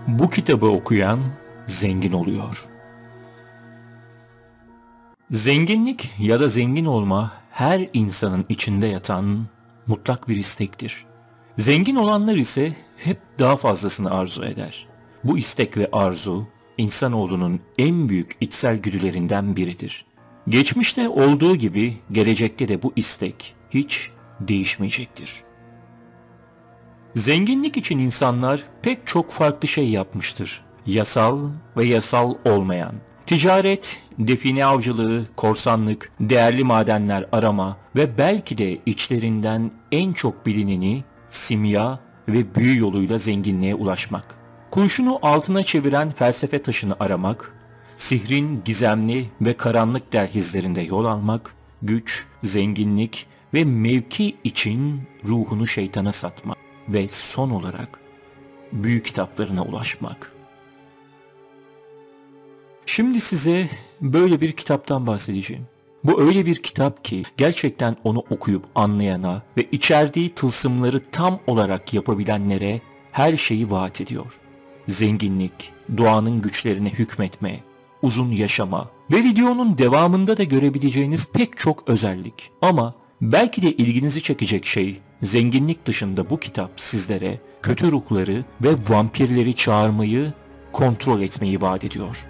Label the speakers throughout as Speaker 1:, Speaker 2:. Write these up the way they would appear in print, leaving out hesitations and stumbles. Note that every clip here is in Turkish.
Speaker 1: Bu kitabı okuyan zengin oluyor. Zenginlik ya da zengin olma her insanın içinde yatan mutlak bir istektir. Zengin olanlar ise hep daha fazlasını arzu eder. Bu istek ve arzu insanoğlunun en büyük içsel güdülerinden biridir. Geçmişte olduğu gibi gelecekte de bu istek hiç değişmeyecektir. Zenginlik için insanlar pek çok farklı şey yapmıştır. Yasal ve yasal olmayan. Ticaret, define avcılığı, korsanlık, değerli madenler arama ve belki de içlerinden en çok bilineni simya ve büyü yoluyla zenginliğe ulaşmak. Kurşunu altına çeviren felsefe taşını aramak, sihrin gizemli ve karanlık dehlizlerinde yol almak, güç, zenginlik ve mevki için ruhunu şeytana satmak ve son olarak büyük kitaplarına ulaşmak. Şimdi size böyle bir kitaptan bahsedeceğim. Bu öyle bir kitap ki gerçekten onu okuyup anlayana ve içerdiği tılsımları tam olarak yapabilenlere her şeyi vaat ediyor. Zenginlik, doğanın güçlerine hükmetme, uzun yaşama ve videonun devamında da görebileceğiniz pek çok özellik. Ama belki de ilginizi çekecek şey, zenginlik dışında bu kitap sizlere kötü ruhları ve vampirleri çağırmayı, kontrol etmeyi vaat ediyor.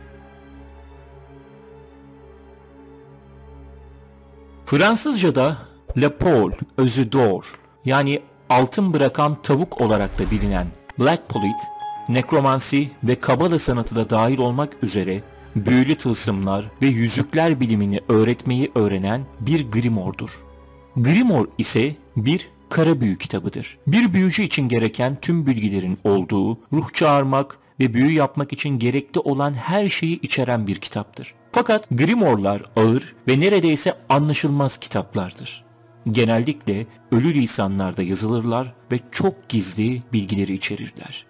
Speaker 1: Fransızca'da La Poule özü d'or, yani altın bırakan tavuk olarak da bilinen Black Pullet, nekromansi ve kabala sanatı da dahil olmak üzere büyülü tılsımlar ve yüzükler bilimini öğretmeyi öğrenen bir Grimoire'dur. Grimoire ise bir kara büyü kitabıdır. Bir büyücü için gereken tüm bilgilerin olduğu, ruh çağırmak ve büyü yapmak için gerekli olan her şeyi içeren bir kitaptır. Fakat Grimoire'lar ağır ve neredeyse anlaşılmaz kitaplardır. Genellikle ölü lisanlarda yazılırlar ve çok gizli bilgileri içerirler.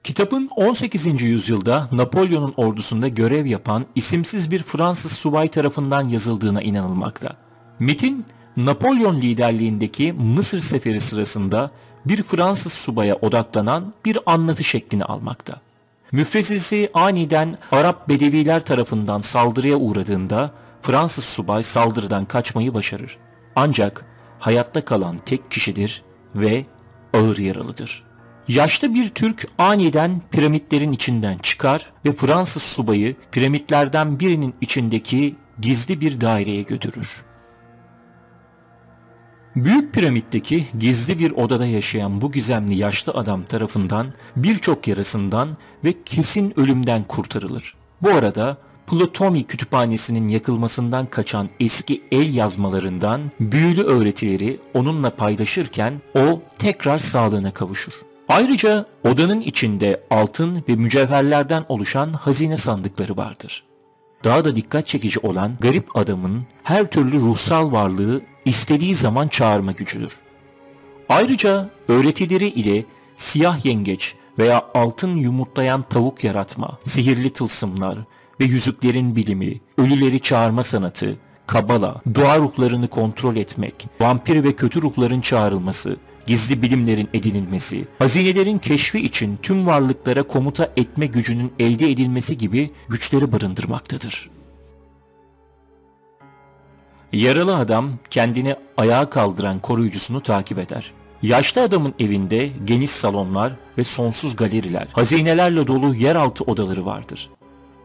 Speaker 1: Kitabın 18. yüzyılda Napolyon'un ordusunda görev yapan isimsiz bir Fransız subay tarafından yazıldığına inanılmakta. Metin, Napolyon liderliğindeki Mısır seferi sırasında bir Fransız subaya odaklanan bir anlatı şeklini almakta. Müfrezesi aniden Arap Bedeviler tarafından saldırıya uğradığında Fransız subay saldırıdan kaçmayı başarır. Ancak hayatta kalan tek kişidir ve ağır yaralıdır. Yaşlı bir Türk aniden piramitlerin içinden çıkar ve Fransız subayı piramitlerden birinin içindeki gizli bir daireye götürür. Büyük piramitteki gizli bir odada yaşayan bu gizemli yaşlı adam tarafından birçok yarasından ve kesin ölümden kurtarılır. Bu arada Ptolemy kütüphanesinin yakılmasından kaçan eski el yazmalarından büyülü öğretileri onunla paylaşırken o tekrar sağlığına kavuşur. Ayrıca odanın içinde altın ve mücevherlerden oluşan hazine sandıkları vardır. Daha da dikkat çekici olan garip adamın her türlü ruhsal varlığı istediği zaman çağırma gücüdür. Ayrıca öğretileri ile siyah yengeç veya altın yumurtlayan tavuk yaratma, sihirli tılsımlar ve yüzüklerin bilimi, ölüleri çağırma sanatı, kabala, doğa ruhlarını kontrol etmek, vampir ve kötü ruhların çağrılması, gizli bilimlerin edinilmesi, hazinelerin keşfi için tüm varlıklara komuta etme gücünün elde edilmesi gibi güçleri barındırmaktadır. Yaralı adam kendini ayağa kaldıran koruyucusunu takip eder. Yaşlı adamın evinde geniş salonlar ve sonsuz galeriler, hazinelerle dolu yeraltı odaları vardır.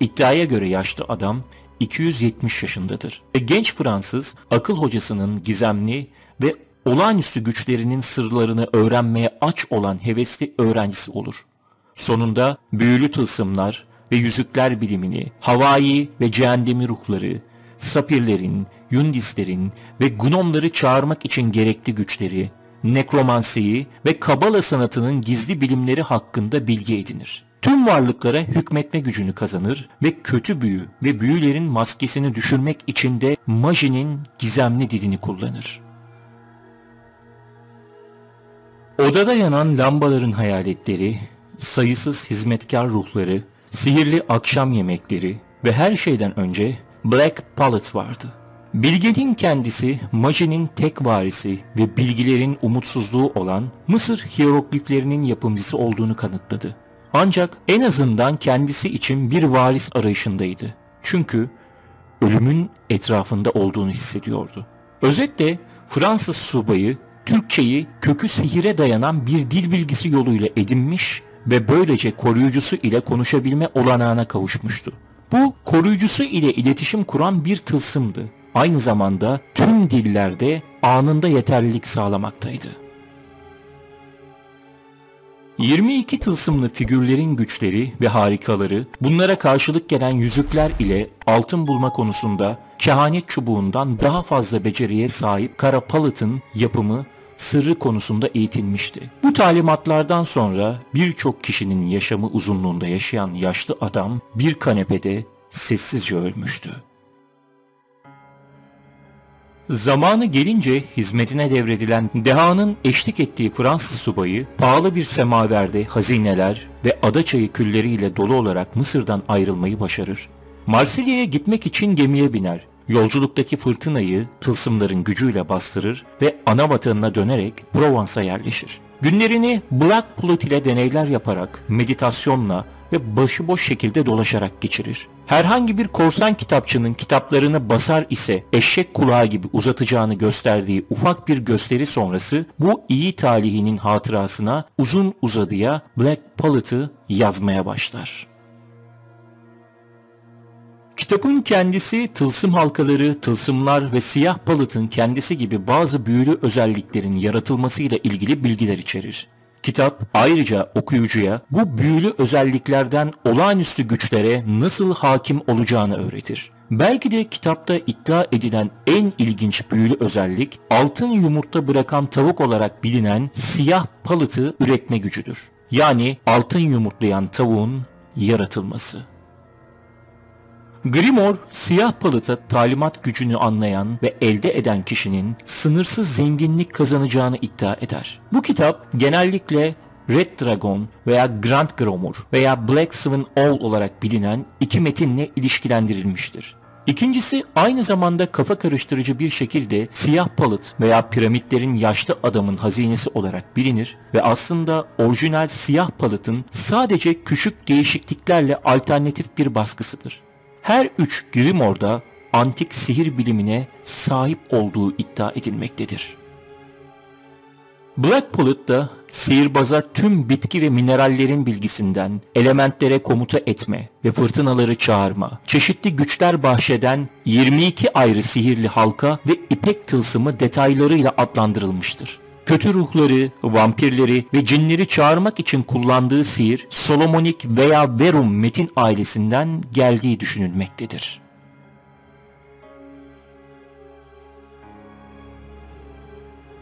Speaker 1: İddiaya göre yaşlı adam 270 yaşındadır ve genç Fransız akıl hocasının gizemli ve olağanüstü güçlerinin sırlarını öğrenmeye aç olan hevesli öğrencisi olur. Sonunda büyülü tılsımlar ve yüzükler bilimini, havai ve cehennemi ruhları, sapirlerin, yundislerin ve gnomları çağırmak için gerekli güçleri, nekromansiyi ve kabala sanatının gizli bilimleri hakkında bilgi edinir. Tüm varlıklara hükmetme gücünü kazanır ve kötü büyü ve büyülerin maskesini düşürmek için de majinin gizemli dilini kullanır. Odada yanan lambaların hayaletleri, sayısız hizmetkar ruhları, sihirli akşam yemekleri ve her şeyden önce Black Pullet vardı. Bilgenin kendisi, majinin tek varisi ve bilgilerin umutsuzluğu olan Mısır hiyerogliflerinin yapımcısı olduğunu kanıtladı. Ancak en azından kendisi için bir varis arayışındaydı. Çünkü ölümün etrafında olduğunu hissediyordu. Özetle Fransız subayı Türkçeyi kökü sihire dayanan bir dil bilgisi yoluyla edinmiş ve böylece koruyucusu ile konuşabilme olanağına kavuşmuştu. Bu koruyucusu ile iletişim kuran bir tılsımdı. Aynı zamanda tüm dillerde anında yeterlilik sağlamaktaydı. 22 tılsımlı figürlerin güçleri ve harikaları, bunlara karşılık gelen yüzükler ile altın bulma konusunda kehanet çubuğundan daha fazla beceriye sahip Kara Palate'ın yapımı sırrı konusunda eğitilmişti. Bu talimatlardan sonra birçok kişinin yaşamı uzunluğunda yaşayan yaşlı adam bir kanepede sessizce ölmüştü. Zamanı gelince hizmetine devredilen dehanın eşlik ettiği Fransız subayı pahalı bir semaverde hazineler ve adaçayı külleriyle dolu olarak Mısır'dan ayrılmayı başarır. Marsilya'ya gitmek için gemiye biner. Yolculuktaki fırtınayı tılsımların gücüyle bastırır ve ana vatanına dönerek Provence'a yerleşir. Günlerini Black Pullet ile deneyler yaparak, meditasyonla ve başıboş şekilde dolaşarak geçirir. Herhangi bir korsan kitapçının kitaplarını basar ise eşek kulağı gibi uzatacağını gösterdiği ufak bir gösteri sonrası bu iyi talihinin hatırasına uzun uzadıya Black Pullet'ı yazmaya başlar. Kitabın kendisi tılsım halkaları, tılsımlar ve siyah Pullet'ın kendisi gibi bazı büyülü özelliklerin yaratılmasıyla ilgili bilgiler içerir. Kitap ayrıca okuyucuya bu büyülü özelliklerden olağanüstü güçlere nasıl hakim olacağını öğretir. Belki de kitapta iddia edilen en ilginç büyülü özellik altın yumurta bırakan tavuk olarak bilinen siyah Pullet'ı üretme gücüdür. Yani altın yumurtlayan tavuğun yaratılması. Grimoire, siyah Pullet'a talimat gücünü anlayan ve elde eden kişinin sınırsız zenginlik kazanacağını iddia eder. Bu kitap genellikle Red Dragon veya Grand Grimoire veya Black Swan Owl olarak bilinen iki metinle ilişkilendirilmiştir. İkincisi aynı zamanda kafa karıştırıcı bir şekilde siyah Pullet veya piramitlerin yaşlı adamın hazinesi olarak bilinir ve aslında orijinal siyah Pullet'ın sadece küçük değişikliklerle alternatif bir baskısıdır. Her üç Grimoire'da antik sihir bilimine sahip olduğu iddia edilmektedir. Black Pullet da sihirbaza tüm bitki ve minerallerin bilgisinden elementlere komuta etme ve fırtınaları çağırma, çeşitli güçler bahşeden 22 ayrı sihirli halka ve ipek tılsımı detaylarıyla adlandırılmıştır. Kötü ruhları, vampirleri ve cinleri çağırmak için kullandığı sihir Solomonik veya Verum metin ailesinden geldiği düşünülmektedir.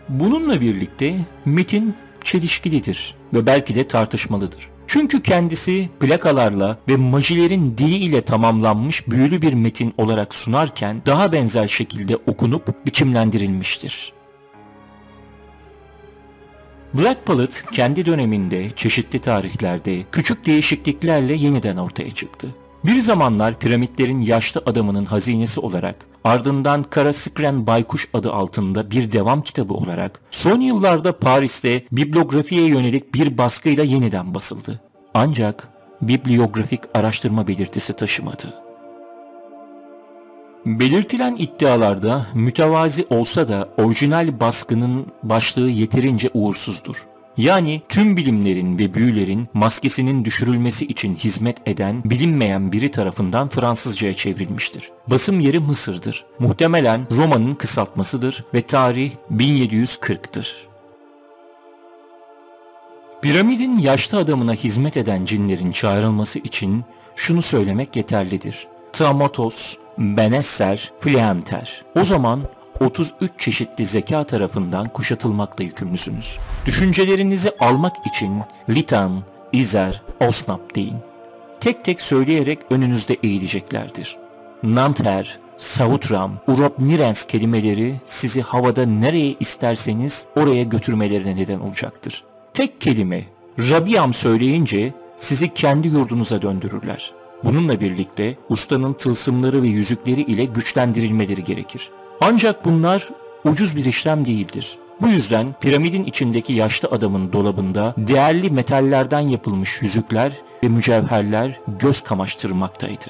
Speaker 1: Bununla birlikte metin çelişkilidir ve belki de tartışmalıdır. Çünkü kendisi plakalarla ve majilerin dili ile tamamlanmış büyülü bir metin olarak sunarken daha benzer şekilde okunup biçimlendirilmiştir. Black Pullet kendi döneminde çeşitli tarihlerde küçük değişikliklerle yeniden ortaya çıktı. Bir zamanlar piramitlerin yaşlı adamının hazinesi olarak, ardından Kara Skren Baykuş adı altında bir devam kitabı olarak son yıllarda Paris'te bibliografiye yönelik bir baskıyla yeniden basıldı. Ancak bibliografik araştırma belirtisi taşımadı. Belirtilen iddialarda mütevazi olsa da orijinal baskının başlığı yeterince uğursuzdur. Yani tüm bilimlerin ve büyülerin maskesinin düşürülmesi için hizmet eden bilinmeyen biri tarafından Fransızcaya çevrilmiştir. Basım yeri Mısır'dır. Muhtemelen Roma'nın kısaltmasıdır ve tarih 1740'tır. Piramidin yaşlı adamına hizmet eden cinlerin çağrılması için şunu söylemek yeterlidir. Tramotos, Benesser, Fleanter. O zaman 33 çeşitli zeka tarafından kuşatılmakla yükümlüsünüz. Düşüncelerinizi almak için Litan, İzer, Osnap deyin. Tek tek söyleyerek önünüzde eğileceklerdir. Nanter, Savutram, Urop Nirens kelimeleri sizi havada nereye isterseniz oraya götürmelerine neden olacaktır. Tek kelime, Rabiam söyleyince sizi kendi yurdunuza döndürürler. Bununla birlikte ustanın tılsımları ve yüzükleri ile güçlendirilmeleri gerekir. Ancak bunlar ucuz bir işlem değildir. Bu yüzden piramidin içindeki yaşlı adamın dolabında değerli metallerden yapılmış yüzükler ve mücevherler göz kamaştırmaktaydı.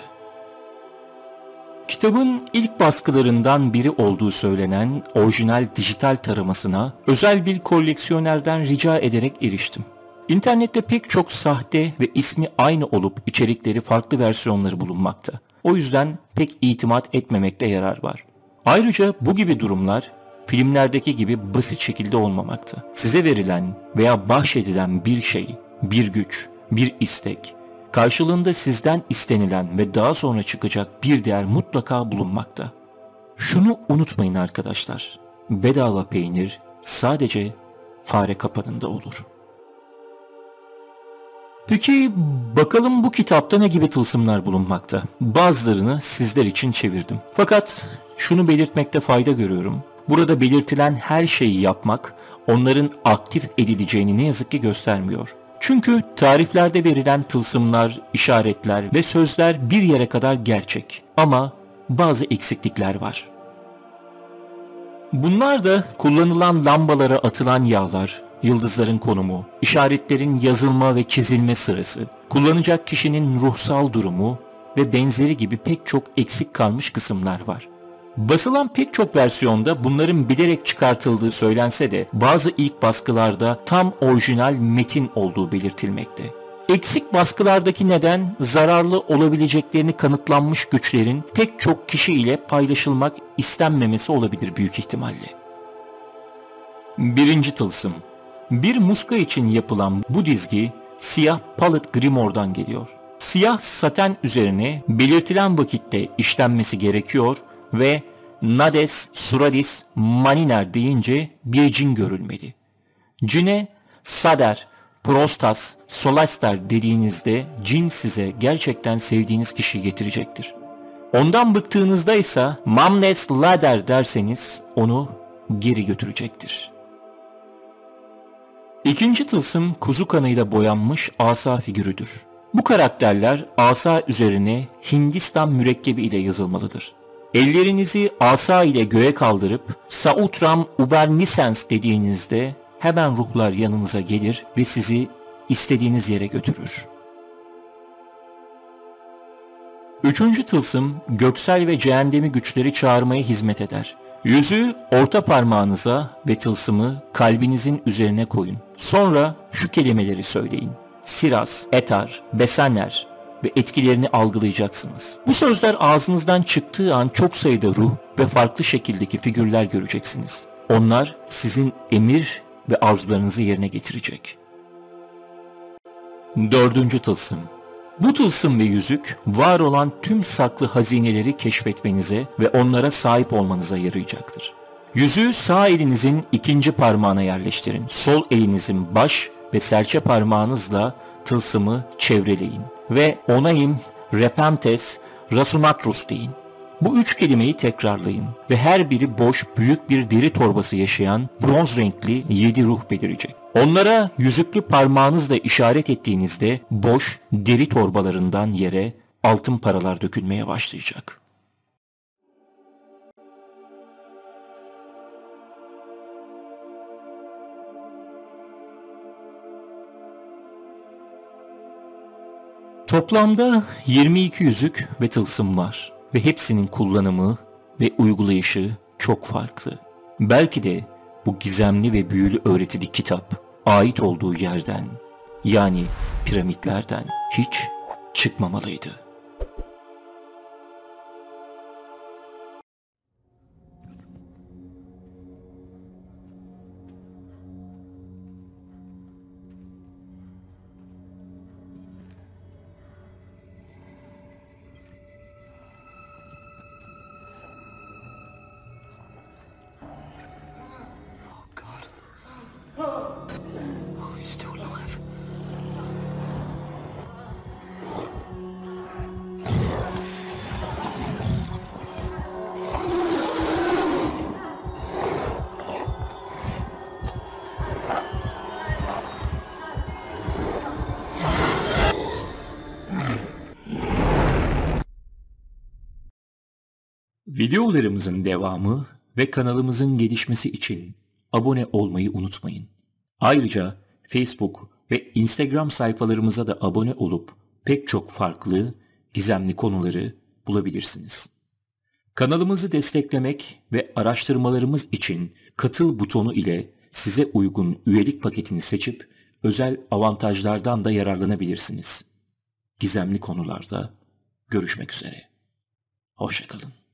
Speaker 1: Kitabın ilk baskılarından biri olduğu söylenen orijinal dijital taramasına özel bir koleksiyonerden rica ederek eriştim. İnternette pek çok sahte ve ismi aynı olup içerikleri farklı versiyonları bulunmakta. O yüzden pek itimat etmemekte yarar var. Ayrıca bu gibi durumlar filmlerdeki gibi basit şekilde olmamakta. Size verilen veya bahşedilen bir şey, bir güç, bir istek, karşılığında sizden istenilen ve daha sonra çıkacak bir değer mutlaka bulunmakta. Şunu unutmayın arkadaşlar, bedava peynir sadece fare kapanında olur. Peki bakalım bu kitapta ne gibi tılsımlar bulunmakta? Bazılarını sizler için çevirdim. Fakat şunu belirtmekte fayda görüyorum. Burada belirtilen her şeyi yapmak onların aktif edileceğini ne yazık ki göstermiyor. Çünkü tariflerde verilen tılsımlar, işaretler ve sözler bir yere kadar gerçek ama bazı eksiklikler var. Bunlar da kullanılan lambalara atılan yağlar, yıldızların konumu, işaretlerin yazılma ve çizilme sırası, kullanacak kişinin ruhsal durumu ve benzeri gibi pek çok eksik kalmış kısımlar var. Basılan pek çok versiyonda bunların bilerek çıkartıldığı söylense de bazı ilk baskılarda tam orijinal metin olduğu belirtilmekte. Eksik baskılardaki neden zararlı olabileceklerini kanıtlanmış güçlerin pek çok kişi ile paylaşılmak istenmemesi olabilir büyük ihtimalle. Birinci tılsım. Bir muska için yapılan bu dizgi siyah Palette Grimoire'dan geliyor. Siyah saten üzerine belirtilen vakitte işlenmesi gerekiyor ve Nades Suradis Maniner deyince bir cin görülmeli. Cine Sader, Prostas, Solaster dediğinizde cin size gerçekten sevdiğiniz kişiyi getirecektir. Ondan bıktığınızda ise Mamnes Lader derseniz onu geri götürecektir. İkinci tılsım kuzu kanıyla boyanmış asa figürüdür. Bu karakterler asa üzerine Hindistan mürekkebi ile yazılmalıdır. Ellerinizi asa ile göğe kaldırıp Sautram Ubernisens dediğinizde hemen ruhlar yanınıza gelir ve sizi istediğiniz yere götürür. Üçüncü tılsım göksel ve cehennemi güçleri çağırmaya hizmet eder. Yüzüğü orta parmağınıza ve tılsımı kalbinizin üzerine koyun. Sonra şu kelimeleri söyleyin. Siras, Etar, Besaner ve etkilerini algılayacaksınız. Bu sözler ağzınızdan çıktığı an çok sayıda ruh ve farklı şekildeki figürler göreceksiniz. Onlar sizin emir ve arzularınızı yerine getirecek. Dördüncü tılsım. Bu tılsım ve yüzük var olan tüm saklı hazineleri keşfetmenize ve onlara sahip olmanıza yarayacaktır. Yüzüğü sağ elinizin ikinci parmağına yerleştirin. Sol elinizin baş ve serçe parmağınızla tılsımı çevreleyin ve onayim repentes rasunatrus deyin. Bu üç kelimeyi tekrarlayın ve her biri boş büyük bir deri torbası yaşayan bronz renkli 7 ruh belirecek. Onlara yüzüklü parmağınızla işaret ettiğinizde boş deri torbalarından yere altın paralar dökülmeye başlayacak. Toplamda 22 yüzük ve tılsım var ve hepsinin kullanımı ve uygulayışı çok farklı. Belki de bu gizemli ve büyülü öğretili kitap ait olduğu yerden, yani piramitlerden hiç çıkmamalıydı. Videolarımızın devamı ve kanalımızın gelişmesi için abone olmayı unutmayın. Ayrıca Facebook ve Instagram sayfalarımıza da abone olup pek çok farklı, gizemli konuları bulabilirsiniz. Kanalımızı desteklemek ve araştırmalarımız için katıl butonu ile size uygun üyelik paketini seçip özel avantajlardan da yararlanabilirsiniz. Gizemli konularda görüşmek üzere. Hoşça kalın.